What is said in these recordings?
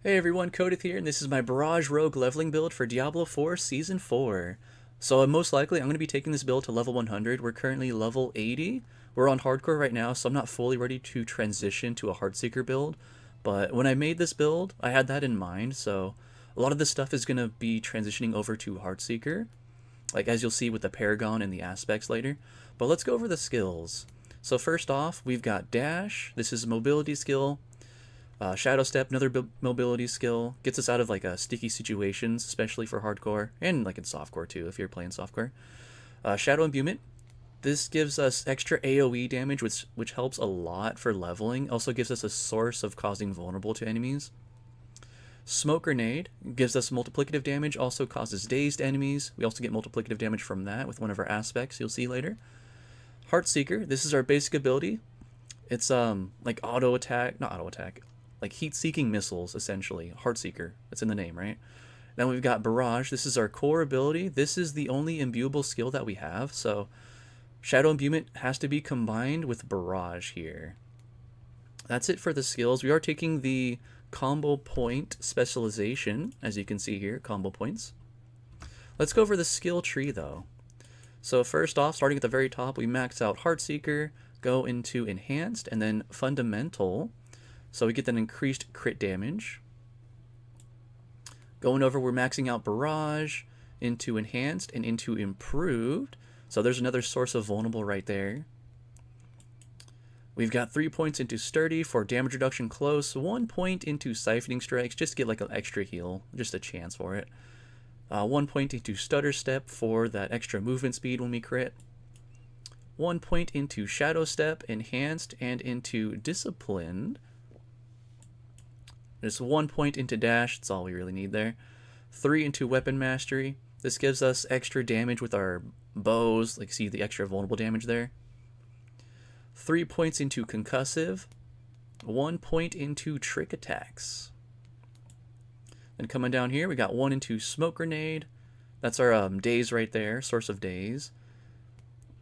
Hey everyone, Codeth here, and this is my Barrage Rogue leveling build for Diablo 4 Season 4. So most likely I'm going to be taking this build to level 100. We're currently level 80. We're on hardcore right now, so I'm not fully ready to transition to a Heartseeker build. But when I made this build, I had that in mind, so a lot of this stuff is going to be transitioning over to Heartseeker, like as you'll see with the Paragon and the aspects later. But let's go over the skills. So first off, we've got Dash. This is a mobility skill. Shadow Step, another mobility skill, gets us out of like sticky situations, especially for hardcore, and like in softcore too, if you're playing softcore. Shadow Imbuement, this gives us extra AoE damage, which helps a lot for leveling. Also gives us a source of causing vulnerable to enemies. Smoke Grenade gives us multiplicative damage, also causes dazed enemies. We also get multiplicative damage from that with one of our aspects you'll see later. Heartseeker, this is our basic ability. It's like auto attack, not auto attack, like heat-seeking missiles, essentially. Heartseeker, that's in the name, right? Then we've got Barrage. This is our core ability. This is the only imbuable skill that we have, so Shadow Imbuement has to be combined with Barrage here. That's it for the skills. We are taking the combo point specialization, as you can see here, combo points. Let's go over the skill tree, though. So first off, starting at the very top, we max out Heartseeker, go into Enhanced, and then Fundamental. So we get that increased crit damage. Going over, we're maxing out Barrage into Enhanced and into Improved. So there's another source of vulnerable right there. We've got 3 points into Sturdy for damage reduction close, 1 point into Siphoning Strikes, just to get like an extra heal, just a chance for it. 1 point into Stutter Step for that extra movement speed when we crit. 1 point into Shadow Step, Enhanced, and into Disciplined. Just 1 point into Dash, that's all we really need there. 3 into Weapon Mastery. This gives us extra damage with our bows, like see the extra vulnerable damage there. 3 points into Concussive. 1 point into Trick Attacks. Then coming down here, we got 1 into Smoke Grenade. That's our daze right there, source of daze.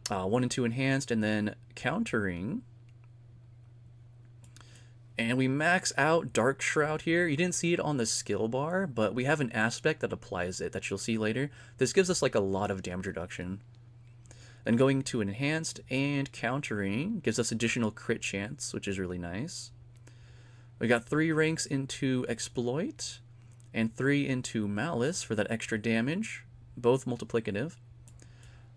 1 into Enhanced, and then Countering. And we max out Dark Shroud here. You didn't see it on the skill bar, but we have an aspect that applies it that you'll see later. This gives us like a lot of damage reduction. Then going to Enhanced and Countering gives us additional crit chance, which is really nice. We got 3 ranks into Exploit and 3 into Malice for that extra damage, both multiplicative.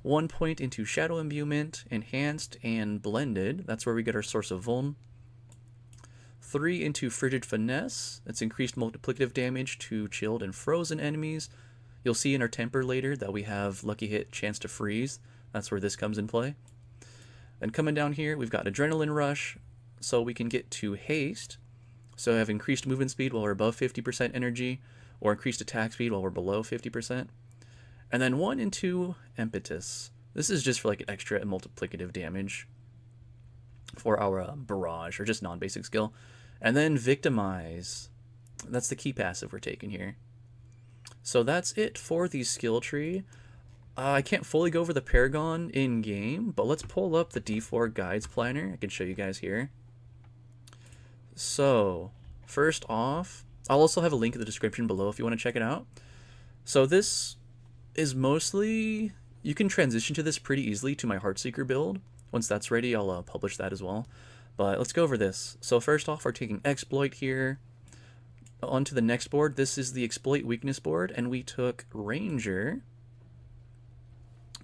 1 point into Shadow Imbuement, Enhanced, and Blended. That's where we get our source of Vuln. 3 into Frigid Finesse. That's increased multiplicative damage to chilled and frozen enemies. You'll see in our temper later that we have Lucky Hit, Chance to Freeze. That's where this comes in play. Then coming down here, we've got Adrenaline Rush, so we can get to Haste. So we have increased movement speed while we're above 50% energy, or increased attack speed while we're below 50%. And then 1 into Impetus. This is just for like an extra multiplicative damage for our Barrage, or just non-basic skill. And then Victimize. That's the key passive we're taking here. So that's it for the skill tree. I can't fully go over the Paragon in-game, but let's pull up the D4 Guides Planner. I can show you guys here. So, first off, I'll also have a link in the description below if you want to check it out. So this is mostly, you can transition to this pretty easily to my Heartseeker build. Once that's ready, I'll publish that as well. But let's go over this. So first off, we're taking Exploit here. On to the next board. This is the Exploit Weakness board, and we took Ranger.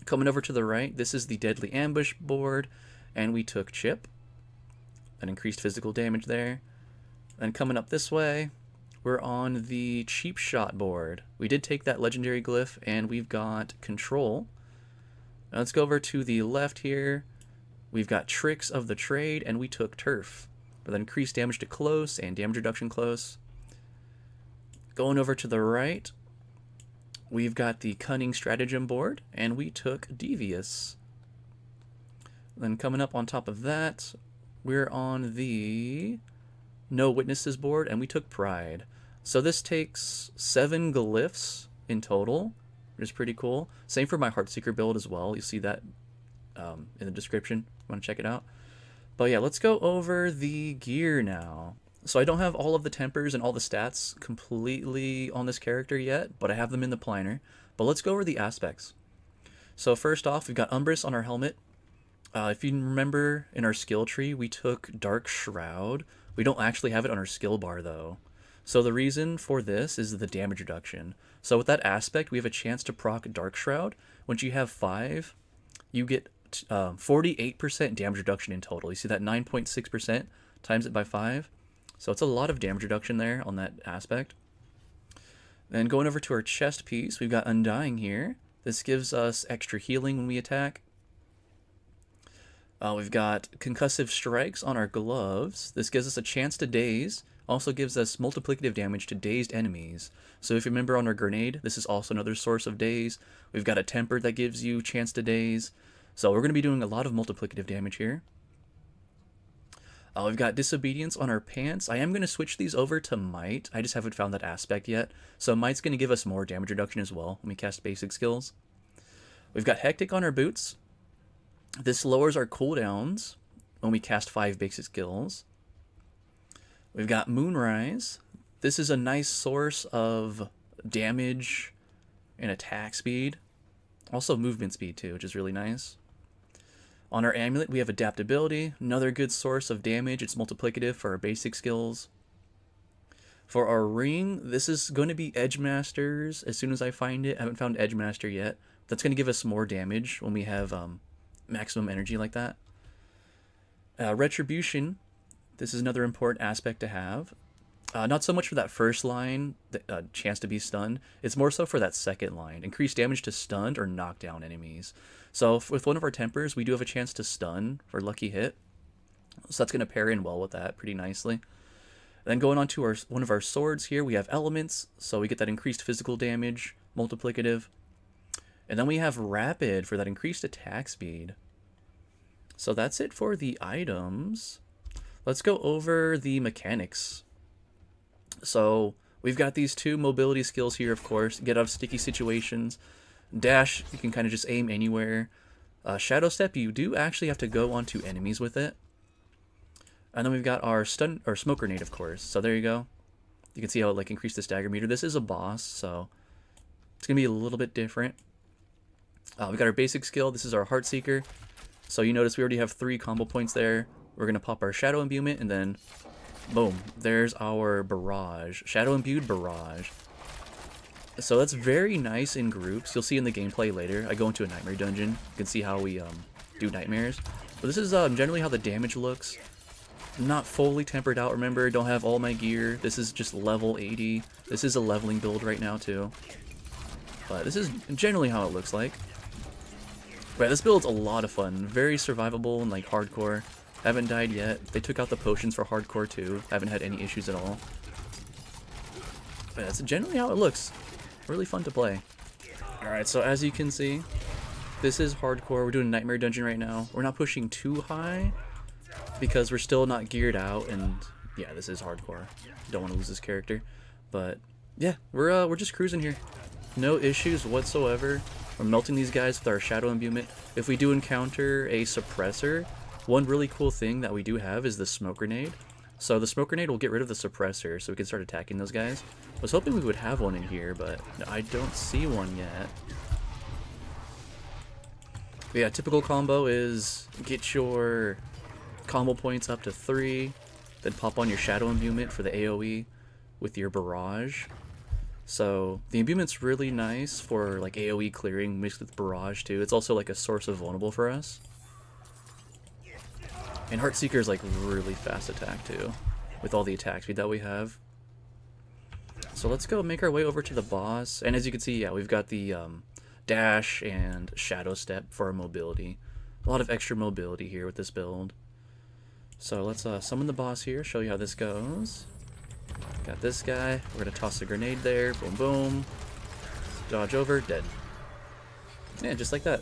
Coming over to the right, this is the Deadly Ambush board, and we took Chip. An increased physical damage there. And coming up this way, we're on the Cheap Shot board. We did take that Legendary Glyph, and we've got Control. Now let's go over to the left here. We've got Tricks of the Trade, and we took Turf. With increased damage to close and damage reduction close. Going over to the right, we've got the Cunning Stratagem board, and we took Devious. Then coming up on top of that, we're on the No Witnesses board, and we took Pride. So this takes 7 glyphs in total, which is pretty cool. Same for my Heartseeker build as well. You see that in the description. Want to check it out? But yeah, let's go over the gear now. So I don't have all of the tempers and all the stats completely on this character yet, but I have them in the planner. But let's go over the aspects. So first off, we've got Umbrus on our helmet. If you remember in our skill tree, we took Dark Shroud. We don't actually have it on our skill bar though. So the reason for this is the damage reduction. So with that aspect, we have a chance to proc Dark Shroud. Once you have 5, you get 48% damage reduction in total. You see that 9.6% times it by 5. So it's a lot of damage reduction there on that aspect. Then going over to our chest piece, we've got Undying here. This gives us extra healing when we attack. We've got Concussive Strikes on our gloves. This gives us a chance to daze. Also gives us multiplicative damage to dazed enemies. So if you remember on our grenade, this is also another source of daze. We've got a temper that gives you chance to daze. So we're going to be doing a lot of multiplicative damage here. We've got Disobedience on our pants. I am going to switch these over to Might. I just haven't found that aspect yet. So Might's going to give us more damage reduction as well when we cast basic skills. We've got Hectic on our boots. This lowers our cooldowns when we cast 5 basic skills. We've got Moonrise. This is a nice source of damage and attack speed. Also movement speed too, which is really nice. On our amulet, we have Adaptability, another good source of damage. It's multiplicative for our basic skills. For our ring, this is going to be Edgemasters as soon as I find it. I haven't found Edgemaster yet. That's going to give us more damage when we have maximum energy like that. Retribution, this is another important aspect to have. Not so much for that first line, the chance to be stunned. It's more so for that second line. Increase damage to stunned or knock down enemies. So with one of our tempers, we do have a chance to stun for lucky hit. So that's going to pair in well with that pretty nicely. Then going on to one of our swords here, we have Elements. So we get that increased physical damage, multiplicative. And then we have Rapid for that increased attack speed. So that's it for the items. Let's go over the mechanics. So we've got these 2 mobility skills here, of course. Get out of sticky situations. Dash, you can kind of just aim anywhere. Shadow Step, you do actually have to go onto enemies with it. And then we've got our stun or smoke grenade, of course. So there you go. You can see how it like increased the stagger meter. This is a boss, so it's gonna be a little bit different. We got our basic skill. This is our Heartseeker. So you notice we already have 3 combo points there. We're gonna pop our Shadow Imbuement, and then boom, there's our Barrage. Shadow Imbued Barrage. So that's very nice in groups. You'll see in the gameplay later. I go into a nightmare dungeon. You can see how we do nightmares. But this is generally how the damage looks. Not fully tempered out, remember. Don't have all my gear. This is just level 80. This is a leveling build right now too. But this is generally how it looks like. But this build's a lot of fun. Very survivable and like hardcore. Haven't died yet. They took out the potions for hardcore too. Haven't had any issues at all. But that's generally how it looks. Really fun to play. Alright, so as you can see, this is hardcore. We're doing Nightmare Dungeon right now. We're not pushing too high because we're still not geared out, and yeah, this is hardcore. Don't want to lose this character. But yeah, we're just cruising here. No issues whatsoever. We're melting these guys with our Shadow Imbuement. If we do encounter a suppressor, one really cool thing that we do have is the Smoke Grenade. So the Smoke Grenade will get rid of the suppressor so we can start attacking those guys. I was hoping we would have one in here, but I don't see one yet. But yeah, typical combo is get your combo points up to 3, then pop on your Shadow Imbuement for the AoE with your Barrage. So the Imbuement's really nice for like AoE clearing mixed with Barrage too. It's also like a source of vulnerable for us. And Heartseeker is like really fast attack too, with all the attack speed that we have. So let's go make our way over to the boss. And as you can see, yeah, we've got the dash and shadow step for our mobility. A lot of extra mobility here with this build. So let's summon the boss here, show you how this goes. Got this guy. We're gonna toss a grenade there. Boom, boom. Dodge over, dead. Yeah, just like that.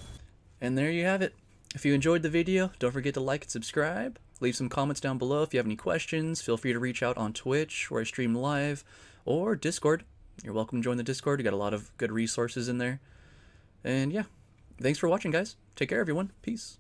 And there you have it. If you enjoyed the video, don't forget to like and subscribe. Leave some comments down below if you have any questions. Feel free to reach out on Twitch, where I stream live, or Discord. You're welcome to join the Discord. We got a lot of good resources in there. And yeah, thanks for watching, guys. Take care, everyone. Peace.